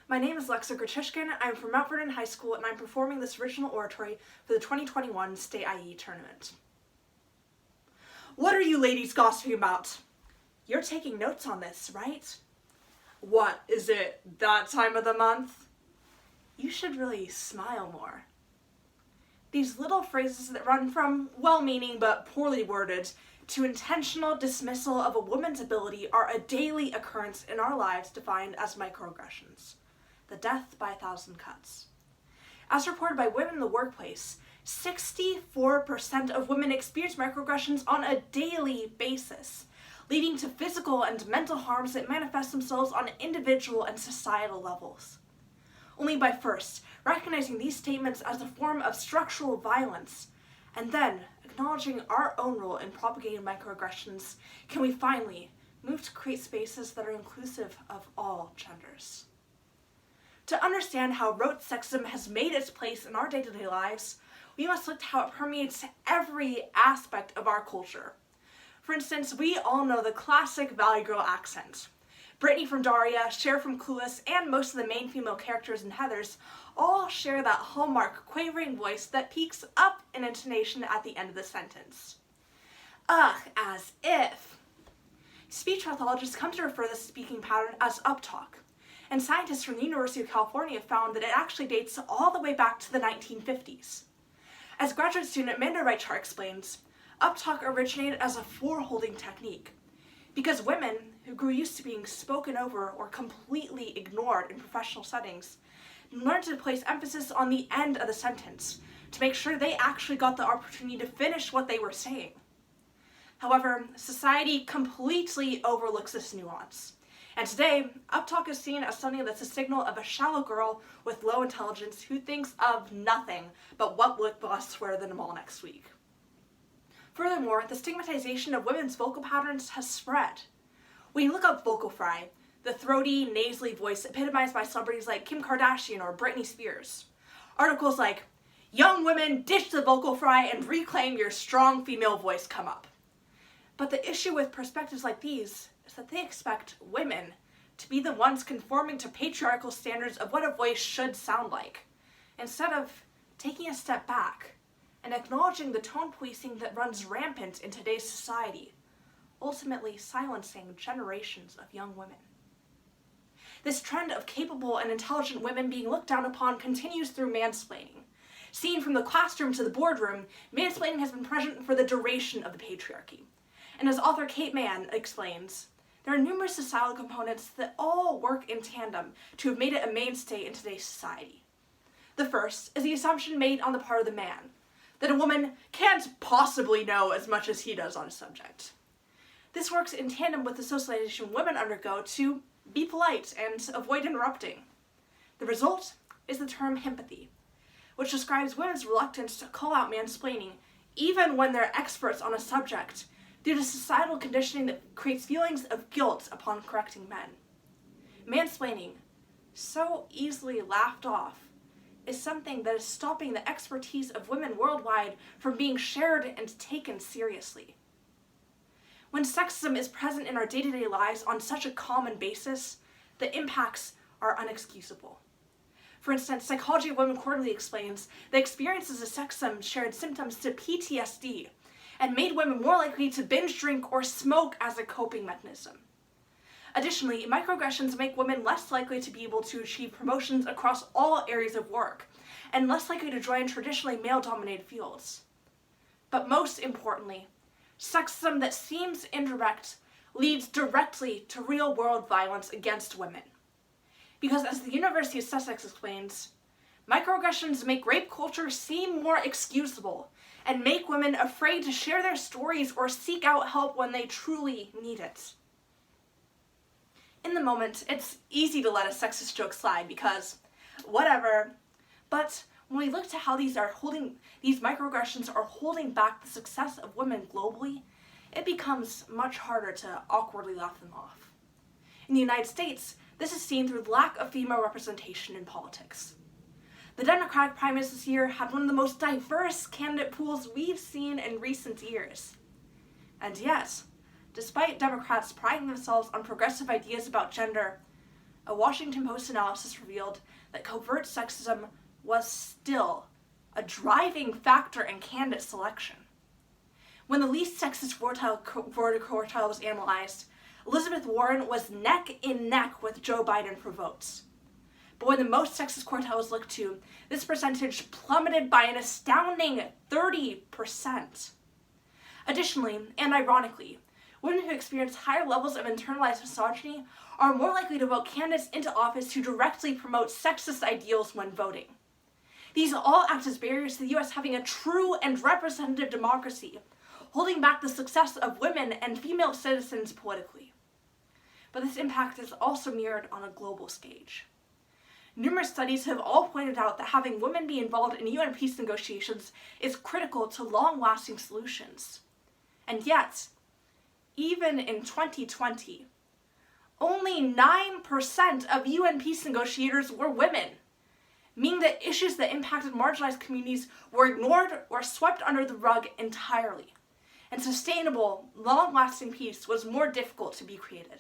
My name is Lexa Grachishkin. I'm from Mount Vernon High School and I'm performing this original oratory for the 2021 State IE tournament. What are you ladies gossiping about? You're taking notes on this, right? What, is it that time of the month? You should really smile more. These little phrases that run from well-meaning but poorly worded to intentional dismissal of a woman's ability are a daily occurrence in our lives defined as microaggressions. The death by 1,000 cuts. As reported by Women in the Workplace, 64% of women experience microaggressions on a daily basis, leading to physical and mental harms that manifest themselves on individual and societal levels. Only by first recognizing these statements as a form of structural violence, and then acknowledging our own role in propagating microaggressions, can we finally move to create spaces that are inclusive of all genders. To understand how rote sexism has made its place in our day-to-day lives, we must look to how it permeates every aspect of our culture. For instance, we all know the classic Valley Girl accent. Brittany from Daria, Cher from Clueless, and most of the main female characters in Heathers all share that hallmark quavering voice that peaks up in intonation at the end of the sentence. Ugh, as if. Speech pathologists come to refer to this speaking pattern as uptalk, and scientists from the University of California found that it actually dates all the way back to the 1950s. As graduate student Amanda Reichart explains, uptalk originated as a floor-holding technique, because women who grew used to being spoken over or completely ignored in professional settings learned to place emphasis on the end of the sentence to make sure they actually got the opportunity to finish what they were saying. However, society completely overlooks this nuance. And today, uptalk is seen as something that's a signal of a shallow girl with low intelligence who thinks of nothing but what lip gloss to wear to the mall next week. Furthermore, the stigmatization of women's vocal patterns has spread. When you look up vocal fry, the throaty, nasally voice epitomized by celebrities like Kim Kardashian or Britney Spears, articles like, "Young women, ditch the vocal fry and reclaim your strong female voice" come up. But the issue with perspectives like these is that they expect women to be the ones conforming to patriarchal standards of what a voice should sound like, instead of taking a step back and acknowledging the tone policing that runs rampant in today's society, ultimately silencing generations of young women. This trend of capable and intelligent women being looked down upon continues through mansplaining. Seen from the classroom to the boardroom, mansplaining has been present for the duration of the patriarchy. And as author Kate Mann explains, there are numerous societal components that all work in tandem to have made it a mainstay in today's society. The first is the assumption made on the part of the man that a woman can't possibly know as much as he does on a subject. This works in tandem with the socialization women undergo to be polite and avoid interrupting. The result is the term himpathy, which describes women's reluctance to call out mansplaining even when they're experts on a subject, due to societal conditioning that creates feelings of guilt upon correcting men. Mansplaining, so easily laughed off, is something that is stopping the expertise of women worldwide from being shared and taken seriously. When sexism is present in our day-to-day lives on such a common basis, the impacts are unexcusable. For instance, Psychology of Women Quarterly explains that experiences of sexism shared symptoms to PTSD, and made women more likely to binge drink or smoke as a coping mechanism. Additionally, microaggressions make women less likely to be able to achieve promotions across all areas of work, and less likely to join traditionally male-dominated fields. But most importantly, sexism that seems indirect leads directly to real-world violence against women. Because as the University of Sussex explains, microaggressions make rape culture seem more excusable and make women afraid to share their stories or seek out help when they truly need it. In the moment, it's easy to let a sexist joke slide because, whatever, but when we look to how these microaggressions are holding back the success of women globally, it becomes much harder to awkwardly laugh them off. In the United States, this is seen through the lack of female representation in politics. The Democratic primaries this year had one of the most diverse candidate pools we've seen in recent years. And yet, despite Democrats priding themselves on progressive ideas about gender, a Washington Post analysis revealed that covert sexism was still a driving factor in candidate selection. When the least sexist voter quartile was analyzed, Elizabeth Warren was neck and neck with Joe Biden for votes. But when the most sexist quartile was looked to, this percentage plummeted by an astounding 30%. Additionally, and ironically, women who experience higher levels of internalized misogyny are more likely to vote candidates into office who directly promote sexist ideals when voting. These all act as barriers to the U.S. having a true and representative democracy, holding back the success of women and female citizens politically. But this impact is also mirrored on a global stage. Numerous studies have all pointed out that having women be involved in UN peace negotiations is critical to long-lasting solutions. And yet, even in 2020, only 9% of UN peace negotiators were women, meaning that issues that impacted marginalized communities were ignored or swept under the rug entirely, and sustainable, long-lasting peace was more difficult to be created.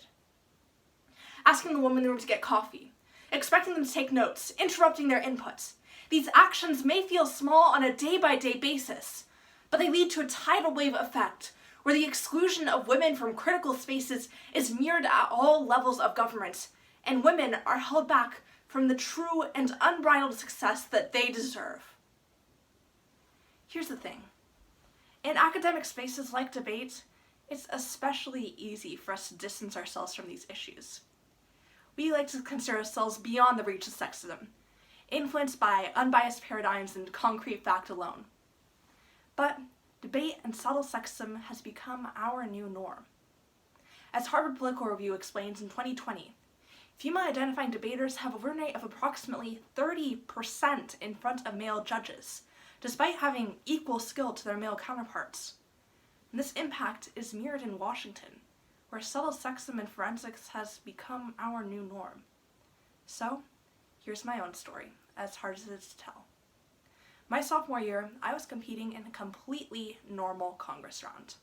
Asking the woman in the room to get coffee, expecting them to take notes, interrupting their inputs. These actions may feel small on a day-by-day basis, but they lead to a tidal wave effect where the exclusion of women from critical spaces is mirrored at all levels of government, and women are held back from the true and unbridled success that they deserve. Here's the thing. In academic spaces like debate, it's especially easy for us to distance ourselves from these issues. We like to consider ourselves beyond the reach of sexism, influenced by unbiased paradigms and concrete fact alone. But debate and subtle sexism has become our new norm. As Harvard Political Review explains in 2020, female-identifying debaters have a win rate of approximately 30% in front of male judges, despite having equal skill to their male counterparts. And this impact is mirrored in Washington, where subtle sexism in forensics has become our new norm. So, here's my own story, as hard as it is to tell. My sophomore year, I was competing in a completely normal Congress round.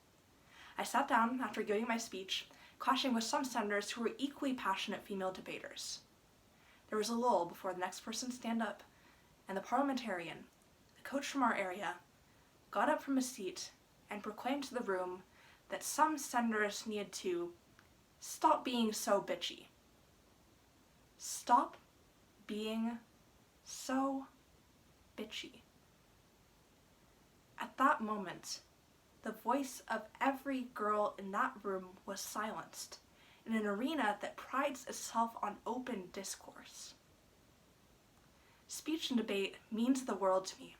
I sat down after giving my speech, clashing with some senators who were equally passionate female debaters. There was a lull before the next person stand up, and the parliamentarian, the coach from our area, got up from his seat and proclaimed to the room that some senators needed to stop being so bitchy. Stop being so bitchy. At that moment, the voice of every girl in that room was silenced in an arena that prides itself on open discourse. Speech and debate means the world to me.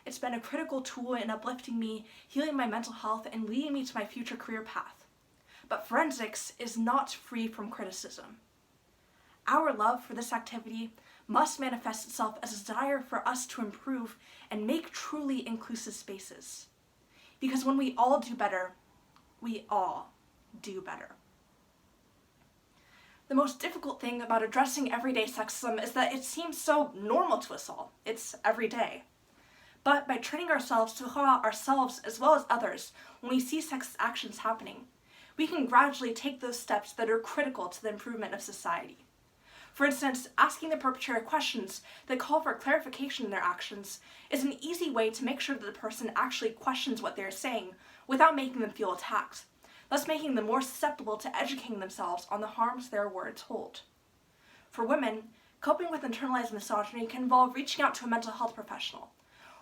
It's been a critical tool in uplifting me, healing my mental health, and leading me to my future career path. But forensics is not free from criticism. Our love for this activity must manifest itself as a desire for us to improve and make truly inclusive spaces. Because when we all do better, we all do better. The most difficult thing about addressing everyday sexism is that it seems so normal to us all. It's every day. But by training ourselves to call out ourselves as well as others when we see sexist actions happening, we can gradually take those steps that are critical to the improvement of society. For instance, asking the perpetrator questions that call for clarification in their actions is an easy way to make sure that the person actually questions what they're saying without making them feel attacked, thus making them more susceptible to educating themselves on the harms their words hold. For women, coping with internalized misogyny can involve reaching out to a mental health professional,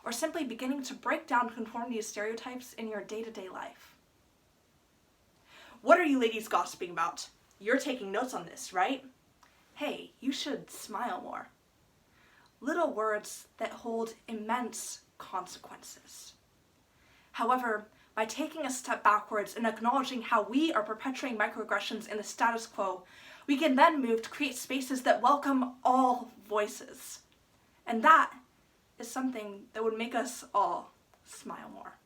or simply beginning to break down conformity stereotypes in your day-to-day life. What are you ladies gossiping about? You're taking notes on this, right? Hey, you should smile more. Little words that hold immense consequences. However, by taking a step backwards and acknowledging how we are perpetuating microaggressions in the status quo, we can then move to create spaces that welcome all voices. And that is something that would make us all smile more.